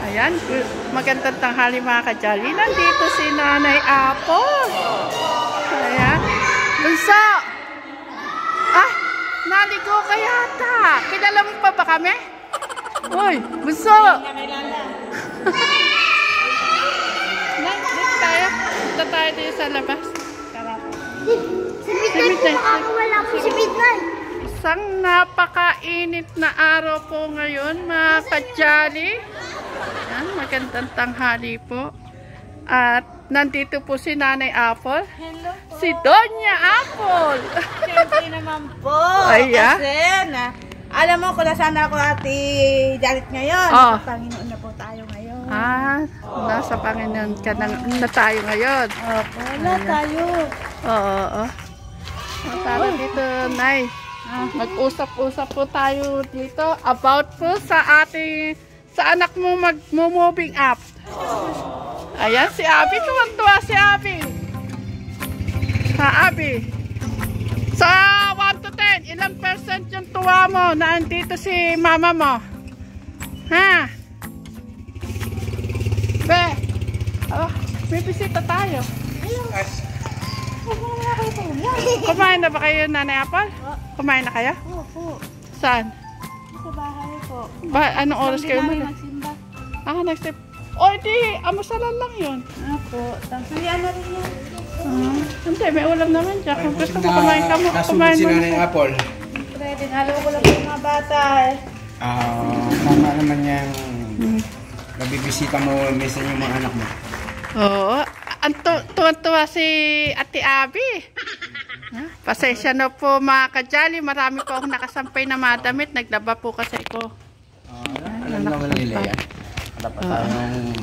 Ayan, magandang tanghali mga kajali. Nandito si Nanay Apple. Ayan. Bunso! Ah, naligo ka yata. Kilala mo pa ba kami? Uy, Bunso! Dito tayo. Dito tayo dito sa labas. Si Midnight po ako. Wala po si Midnight. Isang napakainit na araw po ngayon mga kajali. Ayan, magandang tanghali po. At nandito po si Nanay Apple. Hello po. Si Doña Apple. Siyempre naman po. Ayan. Kasi alam mo kung nasaan ako Ate Janet ngayon. Oh. Panginoon na po tayo ngayon. Ah, nasa Panginoon ka na tayo ngayon. Opo, wala tayo. Oo. Tara dito, Nay. Mag-usap-usap po tayo dito about po sa anak mo mag-moving up. Ayan, si Abby. Tuwan-tuwa si Abby. Ha, Abby? Sa 1 to 10, ilang percent yung tuwa mo na andito si mama mo? Ha? Be, may bisita tayo. Kumain na ba kayo, Nanay Apple? Kumain na kayo? Opo. Saan? Sa bahay po. Anong oras kayo umalis? Nagsimba. Nag-step. O, di, amusalan lang yun. Opo. Tanghalian na rin yan. Hindi, may ulam naman dyan. Kung gusto mo, kumain ka mo. Kumain mo. Nanay Apple. Pwede, nalaw ko lang po yung mga bata eh. Tama naman yung nabibisita mo minsan yung mga anak mo. Oo. Tuwan-tuwa si Ate Abby. Pasensya na po mga kajali. Marami po akong nakasampay na madamit. Naglaba po kasi ko. Alam naman nila yan. Dapat tayong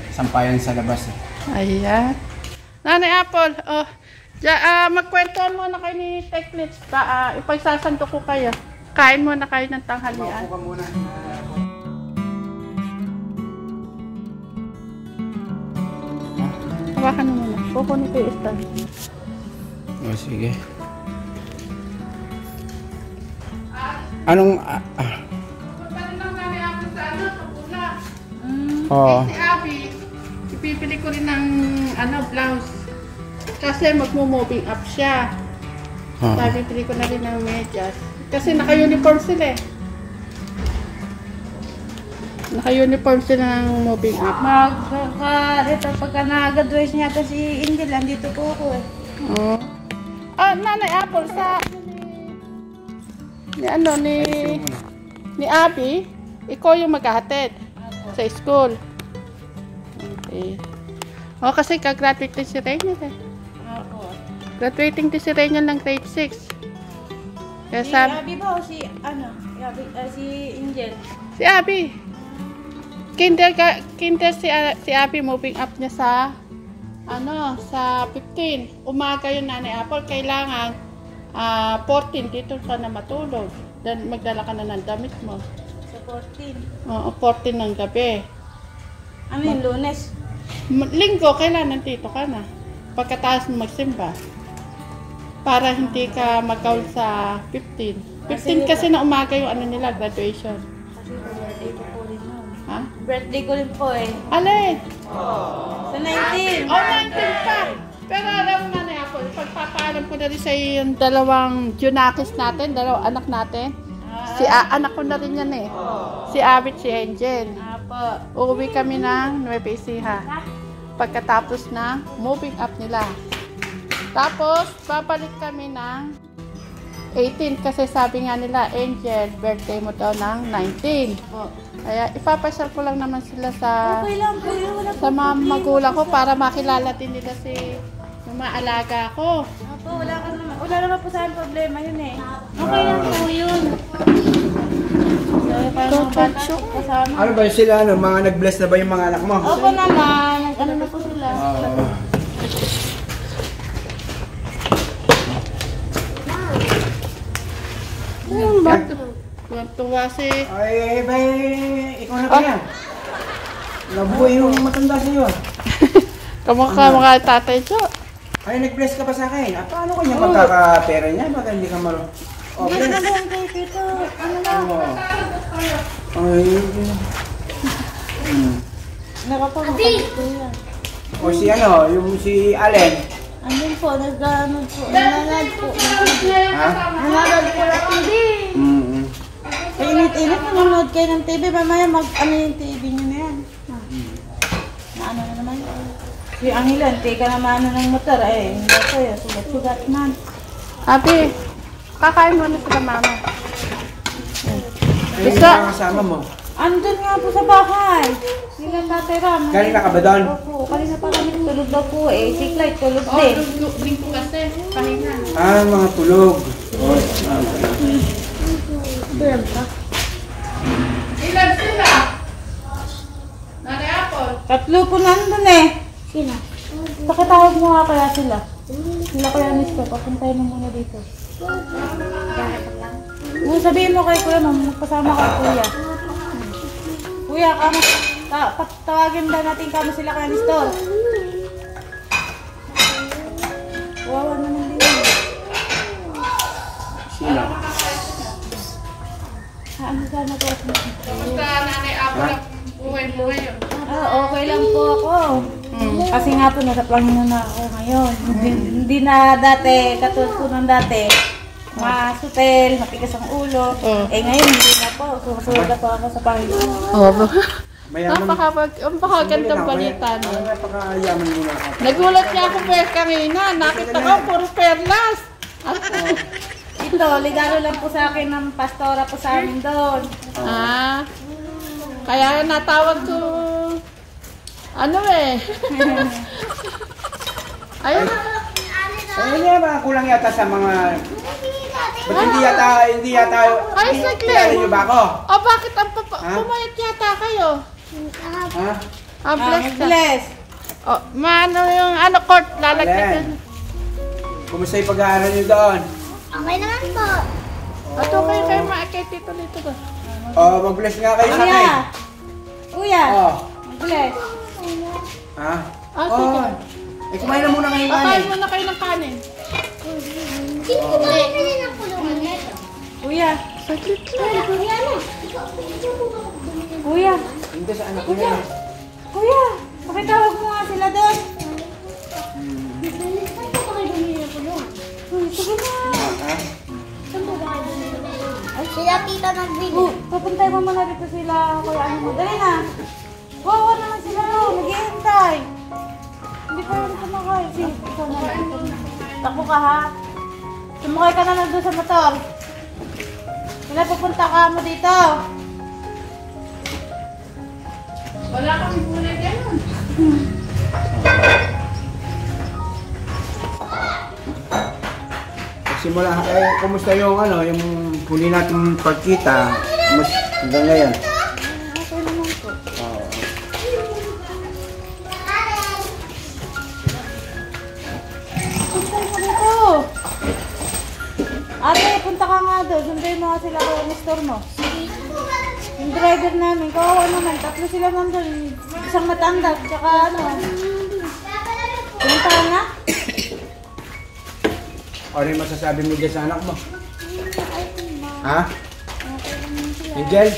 sampayan sa labas eh. Ayan. Nanay Apple, magkwentuhan muna kayo ni Teklit. Ipagsasanto ko kayo. Kain muna kayo ng tanghalian. Maupo ka muna. Hawakan mo muna. Kukunin ko yung stand. Sige. Anong... Paano lang Nanay Apple sa pagula? Si Abby, ipipili ko rin ng blouse. Kasi magmo-moving up siya. Pipili ko na rin ng medyas. Kasi naka-uniform sila eh. Naka-uniform sila ng moving up. Ito, pagka na-graduate niya ito si Angel, andito po ako eh. Oo. Nanay Apple, ni Abby, ikaw yung maghahatid sa school. Okay. Kasi ka-graduate din si Rainier eh. Opo. Graduating din si Rainier ng grade 6. Kaya Si Abby ba o si si Angel? Si Abby. Kinder si Abby, moving up niya sa sa 15. Umaga yun, Nanay Apple, kailangan 14 dito ka na matulog. Then magdala ka na ng damit mo. Sa 14. Oo, 14 ng gabi. Ano yung Lunes? Linggo, kailan nandito ka na. Pagkatapos mo magsimba. Para hindi ka mag-count sa 15. 15 kasi na umaga yung nila, graduation. Kasi birthday ko po rin nun. Ha? Birthday ko rin po eh. Alin? Sa 19. 19 pa. Pero alam mo Nanay Apple, pagpapaalam ko na rin sa yung dalawang Junakis natin, dalawang anak natin. Anak ko na rin yan eh. Si Abby, si Angel. Apo. Uuwi kami ng Nueva Ecija. Pagkatapos na moving up nila. Tapos, babalik kami ng 18 kasi sabi nga nila, Angel, birthday mo daw ng 19. Kaya ipapasyal ko lang naman sila sa Okay lang po yun. Wala po. sa mga magulang ko para makilala din nila yung mga alaga ko. Opo, wala naman po sa akin problema yun eh. Okay lang po yun. So, parang mga bata po kasama. Ano ba sila? Mga nag-bless na ba yung mga anak mo? Opo naman. Ano na po sila? Tuwa si... Ay, ikaw na kaya. Nabuhay yung matanda sa iyo. Kamukha mga tatay ko. Ay, nag-bless ka pa sa akin. Paano ko niya magkakapera niya? Baka hindi ka malo. Hindi na lang kayo dito. Ano lang. Ay, Nakapagpapagod ko yan. O si ano, yung si Allen. Andun po, nag-ano po, nananad po. Ha? Nananad po ng TV. Init-init, nanonood kayo ng TV. Mamaya mag-ano yung TV nyo na yan. Ano na naman yun? Si Angilan, teka naman ng motor. Hindi ko yun, sugat-sugat man. Ate, kakain mo na sila mama. Yung mga kasama mo. Andun nga po sa bahay. Sila Tatay Ram. Kanina ka ba doon? Opo, kanina pa kami tulog daw po eh. Si Clyde tulog Oh, din. lingko kasi. Pahinga. Mga tulog. Ilan sila? Nanay Apple. Tatlo po nandun eh. Sino? Pakitawag mo nga kaya sila. Sila kaya misto, papuntayin mo muna dito. Sabihin mo kay Kuya, magpasama ka Kuya. Kuya, tawagin ba natin kamo sila kaya Nestor? Wawa naman din. Sino? Ano sana po? Basta Nanay Apple ang buhay mo ngayon. Okay lang po ako. Kasi nga po, nasa Panginoon na ako ngayon. Hindi na dati, katulad po ng dati, masutel, matigas ang ulo. Ngayon, hindi na po. Susunod na po ako sa Panginoon. Napakagandang balita no. Napakayaman mo na ako. Nagulat niya ako kanina. Nakita ko, puro perlas. Ito, ligalo lang po sa akin ng pastora po sa amin doon. Kaya natawag ko, ano eh. Ayun. Hindi ba kulang yata sa mga... Ba't hindi yata... Ay, saglit. Kilala niyo ba ako? O bakit ang pumayat yata kayo? Ha? Bless ka. Bless. O, maano yung court, lalagyan. Kumusta yung pag-aaral niyo doon? Okay naman po. At okay kayo maakit dito ba? Mag-bless nga kayo sa akin. Kuya. Kuya. Bless. Ha? Sige. Kumain na muna kayo ng Pakain mo na kayo ng kanin. Hindi ko ba kayo ng kulungan nito? Kuya. Saglit lang. Kuya. Hindi sa anak ko yan. Kuya. Pakitawag mo nga sila doon. Saan po ba kayo bumili ng kulungan? Sige na. Saan po ba kayo bumili ng kulungan? Sila tita nagbili. Papuntay mo muna dito sila. Kuya, ano mo. Dali na. Wawa naman sila doon. Naghihintay. Hindi pa rin kumakain. Sige, ikaw na lang. Takbo ka ha. Sumakay ka na lang doon sa motor. Sila pupunta ka mo dito. Wala kami kulay gano'n. Simula, kumusta yung yung huli natin pagkita? Hanggang ngayon? Okay naman po. Punta mo dito. Ate, punta ka nga doon. Sundayin mo nga sila ko yung store mo. Yung driver namin, kawawa naman. Tatlo sila nandun. Isang matanda, tsaka punta ka nga? Ano yung masasabi mo dyan sa anak mo? Ha? Angel?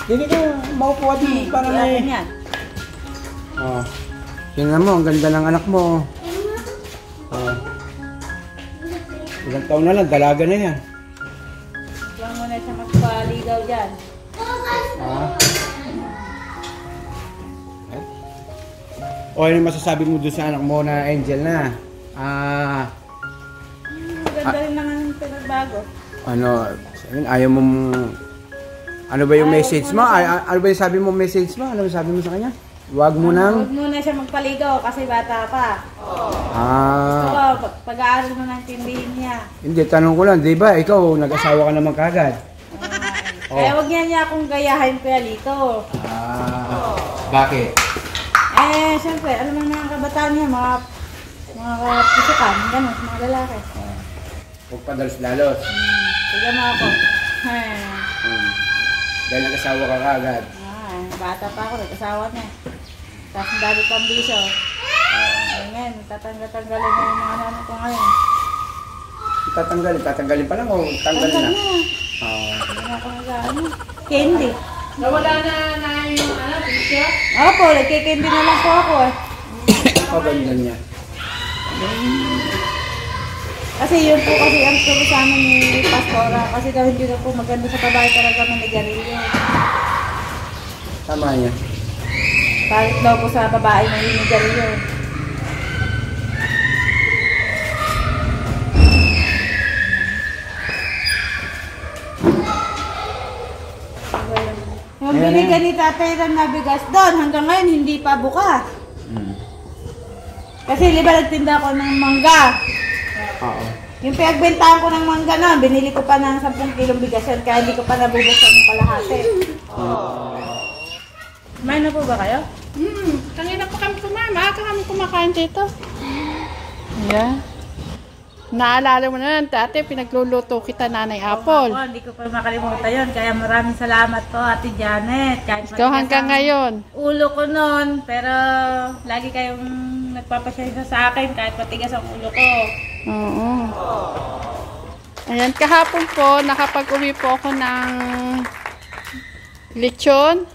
Hindi ka maupuwa din para na Yan, yan. Tingnan mo, ang ganda ng anak mo. Ilang taon na lang, dalaga na yan. Huwag mo na siya magpaligaw dyan. O ano yung masasabi mo doon sa anak mo na Angel na? Ganda rin naman yung pinagbago. Ayaw mong... Ano ba yung message mo? Ano ba yung sabi mo message mo? Ano yung sabi mo sa kanya? Huwag mo nang... Huwag muna siya magpaligaw kasi bata pa. Pag-aaral mo nang tindihin niya. Hindi, tanong ko lang, di ba? Ikaw, nag-asawa ka naman kagad. Kaya huwag niya akong gayahin Kuya Lito. Bakit? Siyempre, alam mo mga kabataan niya, mga pusukan, gano'n, mga lalaki. Huwag padalos-dalos. Tiga mo ako. Dahil nag-asawa ka kagad. Bata pa ako, nag-asawa niya. Tapos ang dami pang bisyo. Ngayon, tatanggalin na yung mga nanon ko ngayon. Tatanggalin pa lang o tanggalin na? Hindi na ako nag-ano. Candy. Nawala na yung Opo, nagkikindi na lang po ako eh. Paganda niya. Kasi yun po kasi ang turo sa amin ni Pastora. Kasi daw hindi na po maganda sa babae talaga manigarilyo. Tama niya. Kahit daw po sa babae na manigarilyo. Yung binigay ni Tatay Ram na bigas doon, hanggang ngayon hindi pa bukas. Kasi di ba nagtinda ko ng mangga? Oo. Yung pinagbentahan ko ng mangga na, binili ko pa ng 10 kilong bigas yan, kaya hindi ko pa nabubuksan yung kalahati. Kumain na po ba kayo? Kanina pa kami kumama. Kami kumakain dito. Ayan. Naalala mo na, dati pinagluluto kita Nanay Apple. Oo, hindi ko pa makalimutan yun. Kaya maraming salamat po, Ate Janet. Kahit Ikaw matigas hanggang ang ngayon. ulo ko noon, pero lagi kayong nagpapasya sa akin kahit matigas ang ulo ko. Oo. Ayan, kahapon po, nakapag-uwi po ako ng lechon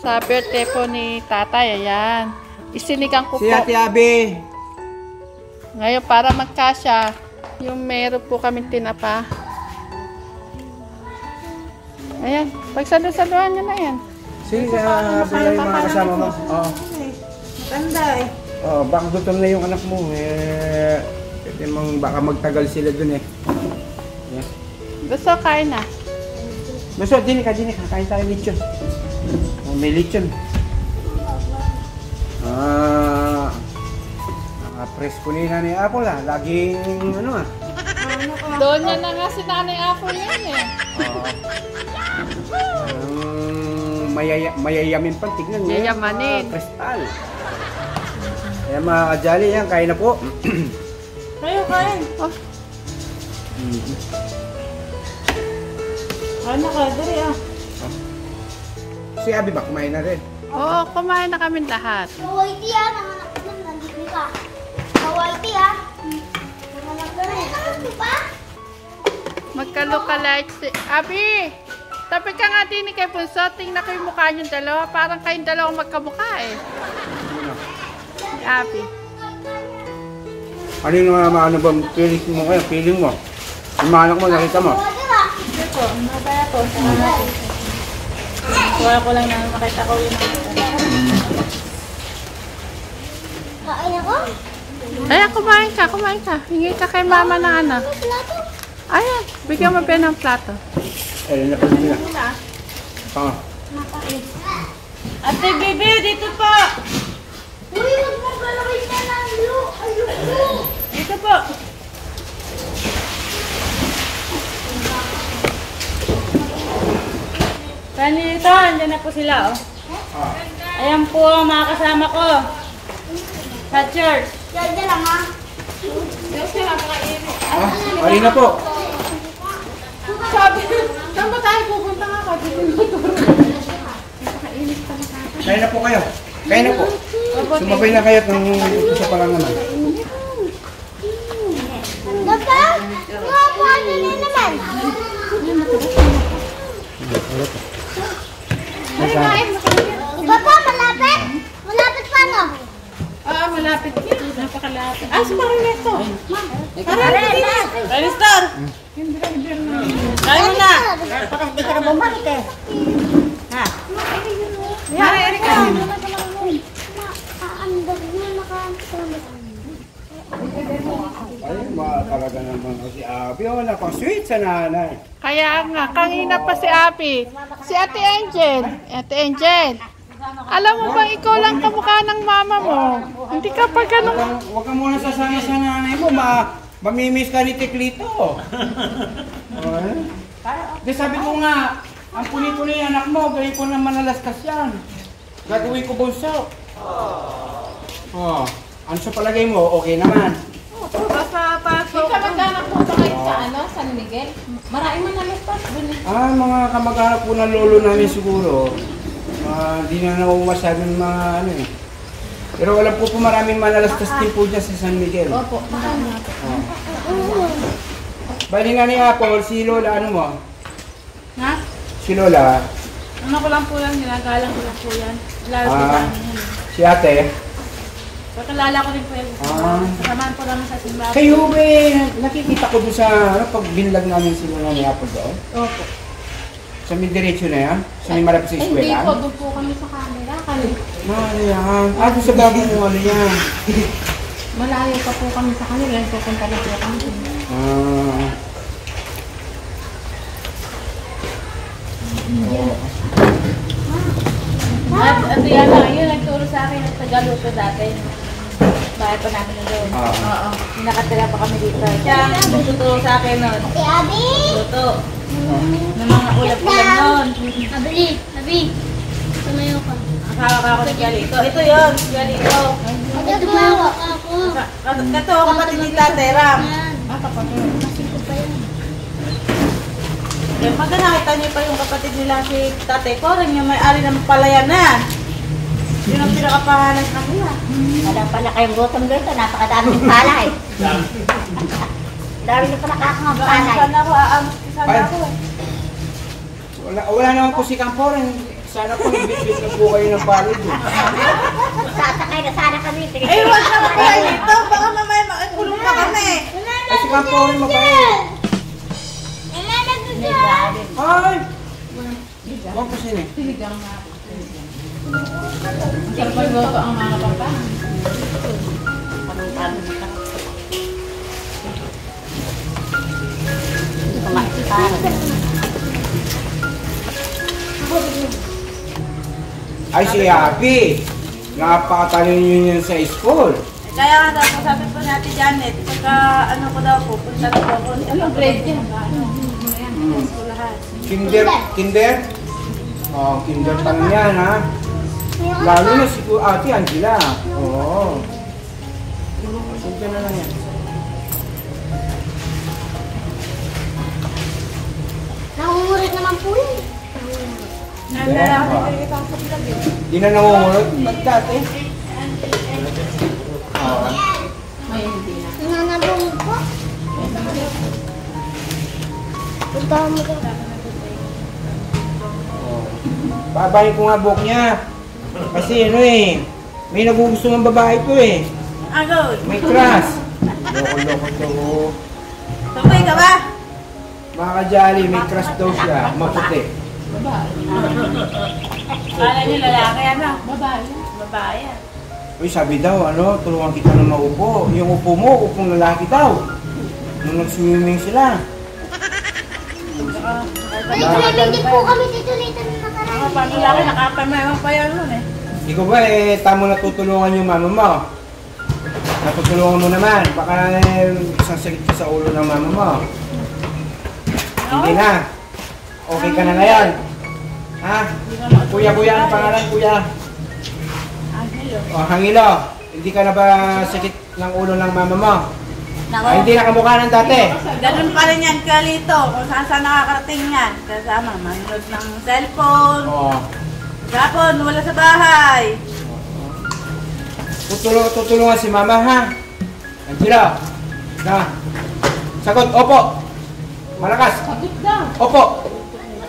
sa birthday po ni Tatay. Ayan. Isinigang ko Si po. Ate Abby. Ngayon, para magkasya, yung meron po kaming tinapa. Ayan, pagsalo-saluhan nyo na yan. Sige, Abby yung mga kasama mo. Oo. Matanda eh. Oh, baka gutom na yung anak mo. Pwede mong baka magtagal sila dun eh. Yeah. Gusto, kain na. Maso, din ka. Kain tayo lechon. Oh, may lechon. Presko ni Nanay Apple ah. Laging ano ah. Doon niya na nga si Nanay Apple yan eh. Mayayamin pang tignan niya. Yayamanin. Kristal. Kaya mga kajali yan, kain na po. Kayo, kain. Oh, Kain na kayo, dali ah. Si Abby ba, kumain na rin? oo, kumain na kami lahat. Kawaiti ah, nanganak ka na, nandito ka. Kawaiti ah. Nanganak ka na, nanganak pa? Magka-lookalike si... Abi! Tabi ka nga din kay Punso. Tingnan ko yung mukha niyong dalawa. Parang kayong dalawang magkamukha eh. Si Abi. Ano yung ano ba, feeling mo kayo? Feeling mo? Yung mga anak mo, nakita mo? Ito po, mabaya po. Kuha ko lang na makita ko yung Kain ako? Ay, kumain ka. Hingi ka kay mama ng ano. Plato. Ayan, bigyan mo ba ng plato. Ayun na pala nila. Oo. Ate Bibi, dito po! Uy, huwag mong galawin na lang, Lu. Ayoko. Dito po! Kanito, andyan na po sila oh. Ayan po ang mga kasama ko. Sa church. Diyan lang ha. Ayun na po. Sabi, saan ba tayo pupunta nga ka? Kain na po kayo. Kain na po. Sumabay na kayo kung isa pa lang naman. Papa, mga paano na naman? Papa, malapit? Malapit pa no? Ah, malapit yan. Napakalapit. Ah, si Marineto. Register! Kain mo na! Hindi ka na bumalik eh. Ha? Mari, Erika. Aandog na nakasama. Ay, talaga naman si Abby. Oh, napaka-sweet sa nanay. Kaya nga, kanina pa si Abi. Si Ate Angel. Ate Angel. Alam mo ba, ikaw lang kamukha ng mama mo. Hindi ka pa ganun. Huwag ka muna sasama sa nanay mo. Mamimiss ka ni Tiklito. Di sabi ko nga, ang puli-puli yung anak mo, gawin ko na manalaskas yan. Gagawin ko bunso. Oh, ano sa palagay mo? Okay naman. Basta pasok. Ikaw magkanak po ba kayo sa San Miguel? Maraming manalastas dun eh. Mga kamag-anak po ng lolo namin siguro. Di na naman masyadong mga ano eh. Pero alam po maraming manalastas din po dyan sa San Miguel. Opo, marami. Bali nga ni Apple, si Lola, ano mo? Ha? Si Lola, Ano ko lang po yan, ginagalang ko lang po yan. Lalo po Ah. namin yan. Si ate. Kakilala ko din po yan. Kasamahan po namin sa simbahan. Kayo ba, nakikita ko doon sa, ano, pag binlag namin sila ng Apple doon? Opo. Sa may diretso na yan? Sa may malapit sa Hindi eskwela? po, doon po kami sa camera. Ano yan? Ah, doon sa gagawin mo ano yan? Malayo pa po kami sa kanila. Pupunta na po kami. Ah. At yan lang, yun nagturo sa akin ng Tagaluto dati. Bahay pa namin na doon. Oo. Nakatira pa kami dito. Siya, nagtuturo sa akin nun. Ate Abi! Luto. Ng mga ulam-ulam nun. Abi! Tumayo ka. Hawak ako si Galito. Ito yun, si Galito. Ate, tumayo ka ako. Ito, kapatid ni Tate Ram. Yan. Masiko pa yan. Eh, pag nakita niyo pa yung kapatid nila si Tate Coring, yung may-ari ng palayan na. Yun ang pinakapangalan sa kanila. Wala pala kayong gutom dito, napakadaming palay. Dami na pala kakang palay. Sana ako, sana ako. Wala naman po si Camporen. Sana po nag-bit-bit na po kayo ng palid. Sasakay na sana kami. Sige, Eh, wag na po dito. Baka mamaya makulong pa kami. Ay, si Camporen mabait. Ay! Huwag po sini. Sarap magluto ang mga papa. Ay, si Happy. Napakatalino yun sa school. Kaya nga daw, sabi po natin Janet, pagka ano ko daw po, punta na po ako. Anong grade yan? Lahat. Kinder? Oh, kinder pa lang yan, ha? Lalo na si Ate Angela. Oo. Sundan na lang yan. Nangungurit naman po yun. Di na nangungulot. Ba't dati? Oo. Nananabong po. Punta mo ka. Babayin ko nga buhok niya. Kasi ano eh, may nagugusto ng babae ko eh. Agad. May crush. Loko-loko to. Tumbay ka ba? Mga ka-jolly, may crush daw siya. Maputi. Kala niyo lalaki ano? Babae. Babae yan. Uy, sabi daw, ano, tulungan kita na maupo. Yung upo mo, upong lalaki daw. Nung nag-swimming sila. Nag-swimming din po kami dito later na nakaraan. Ako paano laki, nakapamayaman pa yan nun eh. Di ko ba eh, tamo natutulungan yung mama mo. Natutulungan mo naman. Baka isang sakit ka sa ulo ng mama mo. Hindi na. Okay ka na ngayon. Ha? Kuya-kuya, ang pangalan, kuya? Angelo. O, Hangilo. Hindi ka na ba sakit ng ulo ng mama mo? Ay, hindi na kamukha ng dati. Ganun pa rin yan, Kalito. Kung saan saan nakakarating yan. Kasama, manood ng cellphone. Oo. Gapon, wala sa bahay. Tutulungan si mama, ha? Angelo. Na. Sagot, opo. Malakas. Sagot daw. Opo.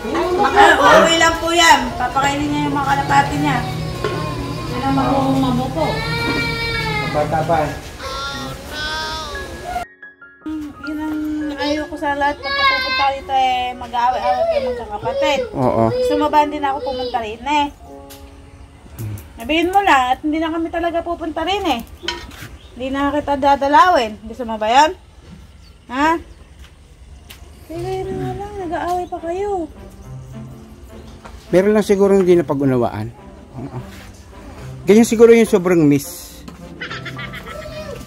Uuwi lang po yan. Papakainin niya yung mga kalapati niya. Yan ang mamumo po. Bata pa. Yun ang ayaw ko sa lahat. Pagka pupunta dito eh, mag-aaway-aaway kayo magkakapatid. Oo. Gusto mo ba din ako pumunta rin eh? Sabihin mo lang at hindi na kami talaga pupunta rin eh. Hindi na kita dadalawin. Gusto mo ba yan? Ha? Sige na lang, nag-aaway pa kayo. Meron lang siguro hindi na pag-unawaan. Oo. Ganyan siguro yung sobrang miss.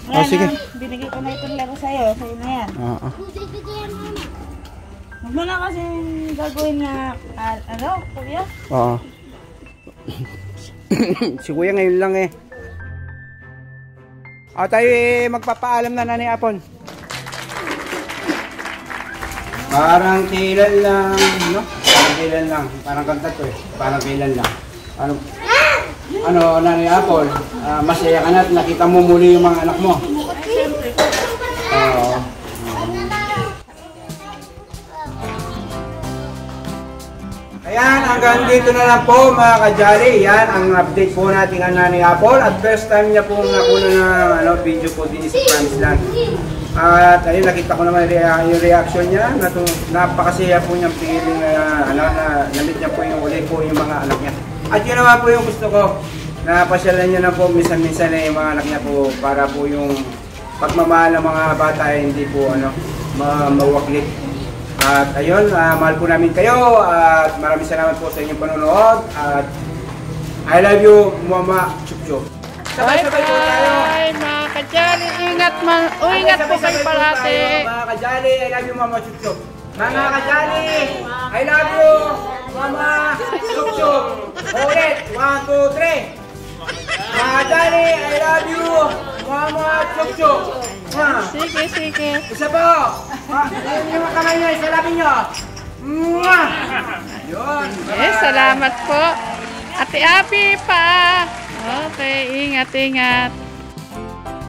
Ayan, sige. Binigay ko na itong laro sa'yo. Sa'yo na yan. Oo. Huwag mo na kasi gagawin na, ano, kuya? Oo. Si kuya ngayon lang eh. Tayo magpapaalam na Nanay Apon. Parang kailan lang, no? Parang kailan lang. Parang kanta to eh. Parang kailan lang. Ano, Nanay Apon, masaya ka na at nakita mo muli yung mga anak mo. Oo. Kaya Ayan, hanggang dito na lang po mga ka-Jolly. Yan ang update po natin ang Nanay Apple. At first time niya pong nakuna ng video po din sa Franceland. At ayun, nakita ko naman yung reaction niya. Napakasaya po niyang feeling na namit niya po yung uli po yung mga anak niya. At yun naman po yung gusto ko. Napasyalan niya na po minsan-minsan na yung mga anak niya po para po yung pagmamahal ng mga bata hindi po mawaklit. At ayun, mahal po namin kayo at maraming salamat po sa inyong panonood at I love you, Mama Chup Chup. Sabay-sabay po tayo. Bye, mga ka-Jolly. Ingat po kayo parati. Mga ka-Jolly, I love you, Mama Chup Chup. Mga ka-Jolly, I love you, Mama Chup Chup. Ulit, 1, 2, 3. Mga ka-Jolly, I love you, Mama Chup Chup. Sige. Isa po! Yung mga kamay nyo, isalapin nyo! Mwah! Yun! Salamat po. Ate Abi pa. Okay, ingat.